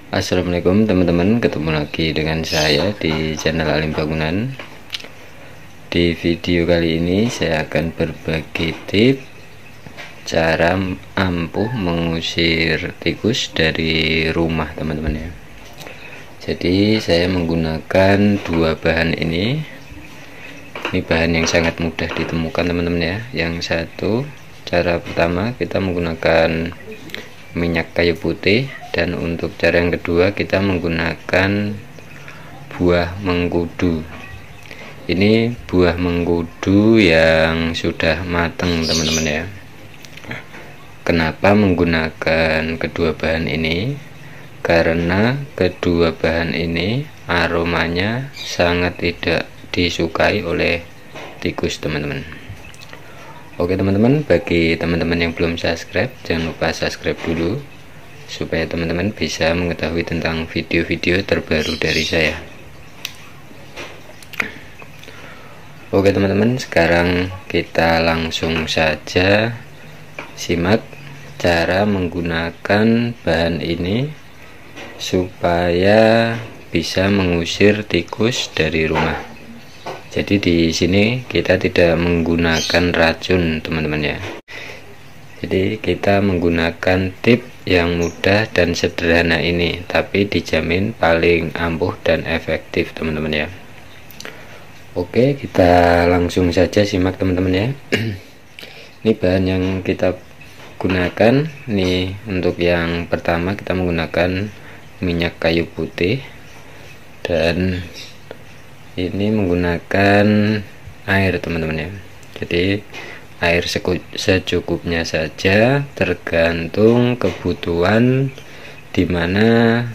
Assalamualaikum teman-teman, ketemu lagi dengan saya di channel Alim Bangunan. Di video kali ini saya akan berbagi tips cara ampuh mengusir tikus dari rumah teman-teman ya. Jadi saya menggunakan dua bahan ini. Ini bahan yang sangat mudah ditemukan teman-teman ya. Yang satu, cara pertama kita menggunakan minyak kayu putih, dan untuk cara yang kedua kita menggunakan buah mengkudu. Ini buah mengkudu yang sudah matang teman-teman ya. Kenapa menggunakan kedua bahan ini? Karena kedua bahan ini aromanya sangat tidak disukai oleh tikus teman-teman. Oke teman-teman, bagi teman-teman yang belum subscribe, jangan lupa subscribe dulu supaya teman-teman bisa mengetahui tentang video-video terbaru dari saya. Oke teman-teman, sekarang kita langsung saja simak cara menggunakan bahan ini supaya bisa mengusir tikus dari rumah. Jadi di sini kita tidak menggunakan racun teman-teman ya. Jadi kita menggunakan tips yang mudah dan sederhana ini, tapi dijamin paling ampuh dan efektif teman-teman ya. Oke, kita langsung saja simak teman-teman ya. Ini bahan yang kita gunakan. Nih, untuk yang pertama kita menggunakan minyak kayu putih, dan ini menggunakan air teman-teman ya. Jadi air secukupnya saja, tergantung kebutuhan dimana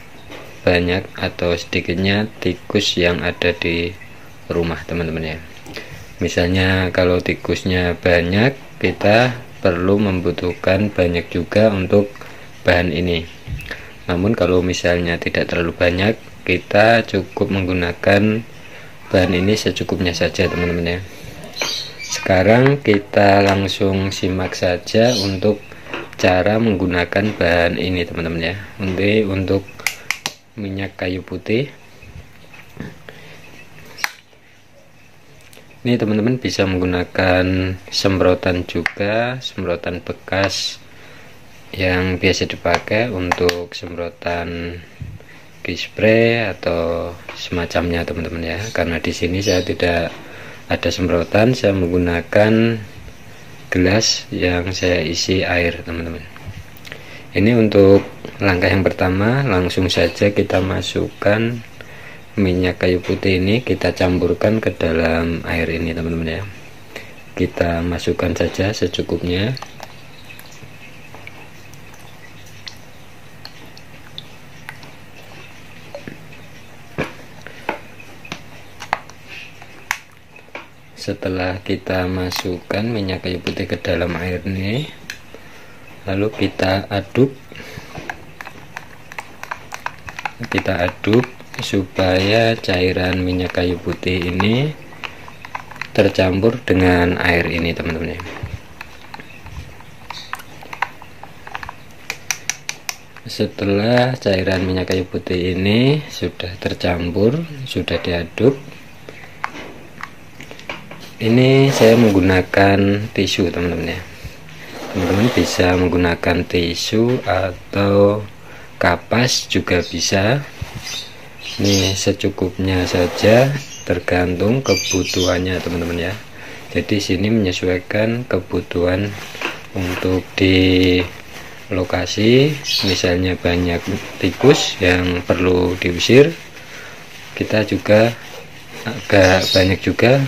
banyak atau sedikitnya tikus yang ada di rumah teman-teman ya. Misalnya kalau tikusnya banyak, kita perlu membutuhkan banyak juga untuk bahan ini. Namun kalau misalnya tidak terlalu banyak, kita cukup menggunakan bahan ini secukupnya saja teman-teman ya. Sekarang kita langsung simak saja untuk cara menggunakan bahan ini teman-teman ya. Untuk minyak kayu putih, ini teman-teman bisa menggunakan semprotan juga, semprotan bekas yang biasa dipakai untuk semprotan spray atau semacamnya teman-teman ya. Karena di sini saya tidak ada semprotan, saya menggunakan gelas yang saya isi air teman-teman. Ini untuk langkah yang pertama, langsung saja kita masukkan minyak kayu putih ini, kita campurkan ke dalam air ini teman-teman ya. Kita masukkan saja secukupnya. Setelah kita masukkan minyak kayu putih ke dalam air ini, lalu kita aduk supaya cairan minyak kayu putih ini tercampur dengan air ini teman-teman ya. Setelah cairan minyak kayu putih ini sudah tercampur, sudah diaduk, ini saya menggunakan tisu teman-teman ya. Teman-teman bisa menggunakan tisu atau kapas juga bisa. Ini secukupnya saja, tergantung kebutuhannya teman-teman ya. Jadi sini menyesuaikan kebutuhan untuk di lokasi. Misalnya banyak tikus yang perlu diusir, kita juga agak banyak juga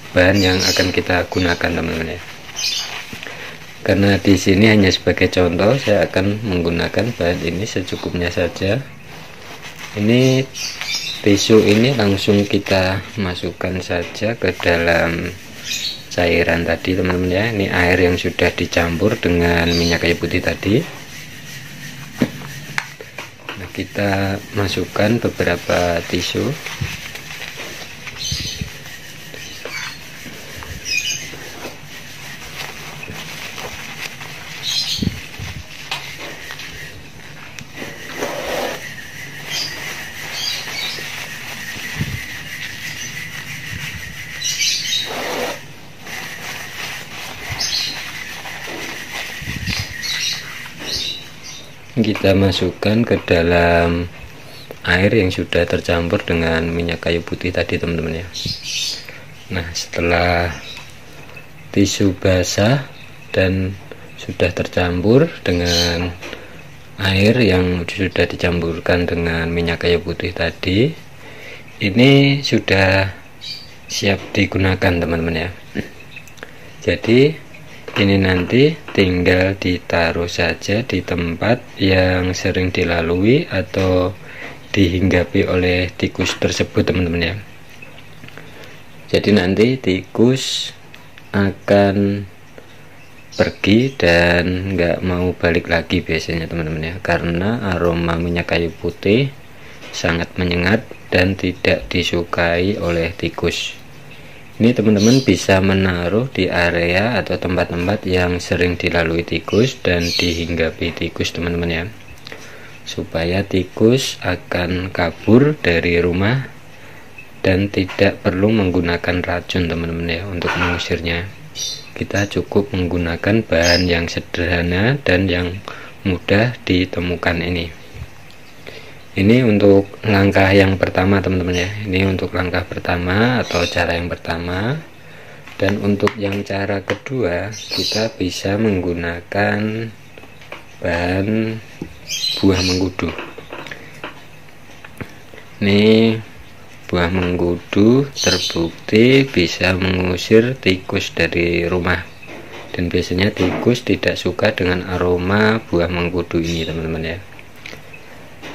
bahan yang akan kita gunakan teman-teman ya. Karena di sini hanya sebagai contoh, saya akan menggunakan bahan ini secukupnya saja. Ini tisu ini langsung kita masukkan saja ke dalam cairan tadi teman-teman ya. Ini air yang sudah dicampur dengan minyak kayu putih tadi. Nah, kita masukkan beberapa tisu. kita masukkan ke dalam air yang sudah tercampur dengan minyak kayu putih tadi teman-teman ya. Nah, setelah tisu basah dan sudah tercampur dengan air yang sudah dicampurkan dengan minyak kayu putih tadi, ini sudah siap digunakan teman-teman ya. Jadi ini nanti tinggal ditaruh saja di tempat yang sering dilalui atau dihinggapi oleh tikus tersebut teman-teman ya. Jadi nanti tikus akan pergi dan nggak mau balik lagi biasanya teman-teman ya, karena aroma minyak kayu putih sangat menyengat dan tidak disukai oleh tikus. Ini teman-teman bisa menaruh di area atau tempat-tempat yang sering dilalui tikus dan dihinggapi tikus teman-teman ya, supaya tikus akan kabur dari rumah dan tidak perlu menggunakan racun teman-teman ya untuk mengusirnya. Kita cukup menggunakan bahan yang sederhana dan yang mudah ditemukan ini. Ini untuk langkah yang pertama teman-teman ya. Ini untuk langkah pertama atau cara yang pertama. Dan untuk yang cara kedua, kita bisa menggunakan bahan buah mengkudu. Ini buah mengkudu terbukti bisa mengusir tikus dari rumah. Dan biasanya tikus tidak suka dengan aroma buah mengkudu ini teman-teman ya.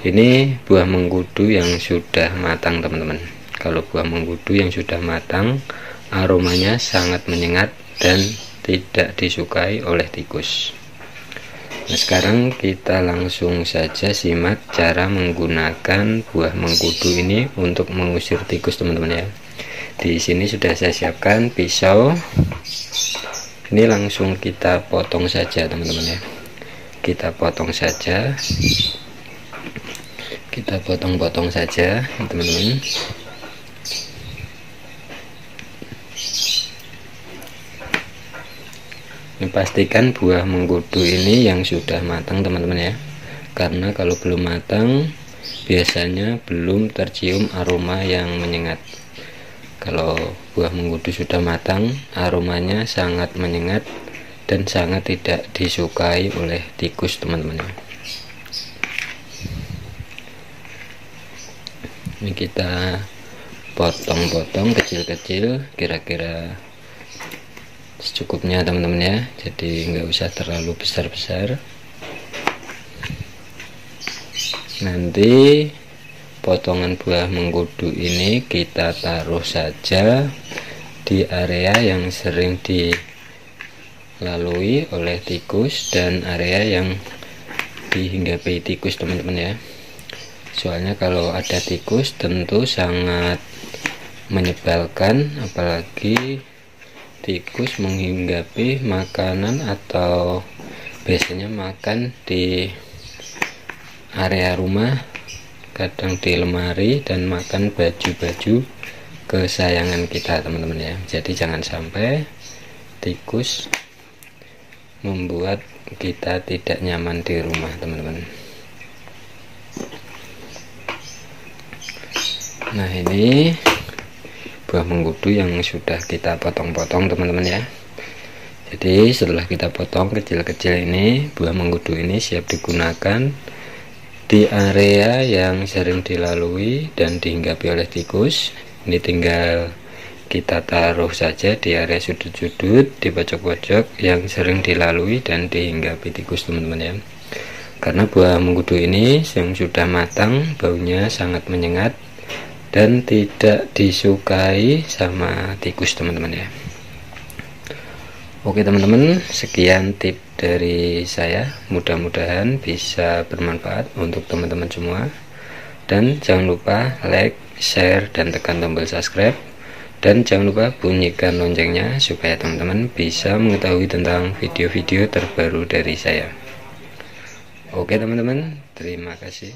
Ini buah mengkudu yang sudah matang teman-teman. Kalau buah mengkudu yang sudah matang, aromanya sangat menyengat dan tidak disukai oleh tikus. Nah, sekarang kita langsung saja simak cara menggunakan buah mengkudu ini untuk mengusir tikus teman-teman ya. Di sini sudah saya siapkan pisau. Ini langsung kita potong saja teman-teman ya. Kita potong saja. Kita potong-potong saja teman-teman. Ini pastikan buah mengkudu ini yang sudah matang teman-teman ya, karena kalau belum matang biasanya belum tercium aroma yang menyengat. Kalau buah mengkudu sudah matang, aromanya sangat menyengat dan sangat tidak disukai oleh tikus teman-teman. Ini kita potong-potong kecil-kecil, kira-kira secukupnya teman-teman ya, jadi nggak usah terlalu besar-besar. Nanti potongan buah mengkudu ini kita taruh saja di area yang sering dilalui oleh tikus dan area yang dihinggapi tikus teman-teman ya. Soalnya kalau ada tikus tentu sangat menyebalkan, apalagi tikus menghinggapi makanan atau biasanya makan di area rumah, kadang di lemari, dan makan baju-baju kesayangan kita teman-teman ya. Jadi jangan sampai tikus membuat kita tidak nyaman di rumah teman-teman. Nah, ini buah mengkudu yang sudah kita potong-potong teman-teman ya. Jadi setelah kita potong kecil-kecil ini, buah mengkudu ini siap digunakan di area yang sering dilalui dan dihinggapi oleh tikus. Ini tinggal kita taruh saja di area sudut-sudut, di pojok-pojok yang sering dilalui dan dihinggapi tikus teman-teman ya. Karena buah mengkudu ini yang sudah matang, baunya sangat menyengat dan tidak disukai sama tikus teman-teman ya. Oke teman-teman, sekian tip dari saya, mudah-mudahan bisa bermanfaat untuk teman-teman semua. Dan jangan lupa like, share, dan tekan tombol subscribe, dan jangan lupa bunyikan loncengnya supaya teman-teman bisa mengetahui tentang video-video terbaru dari saya. Oke teman-teman, terima kasih.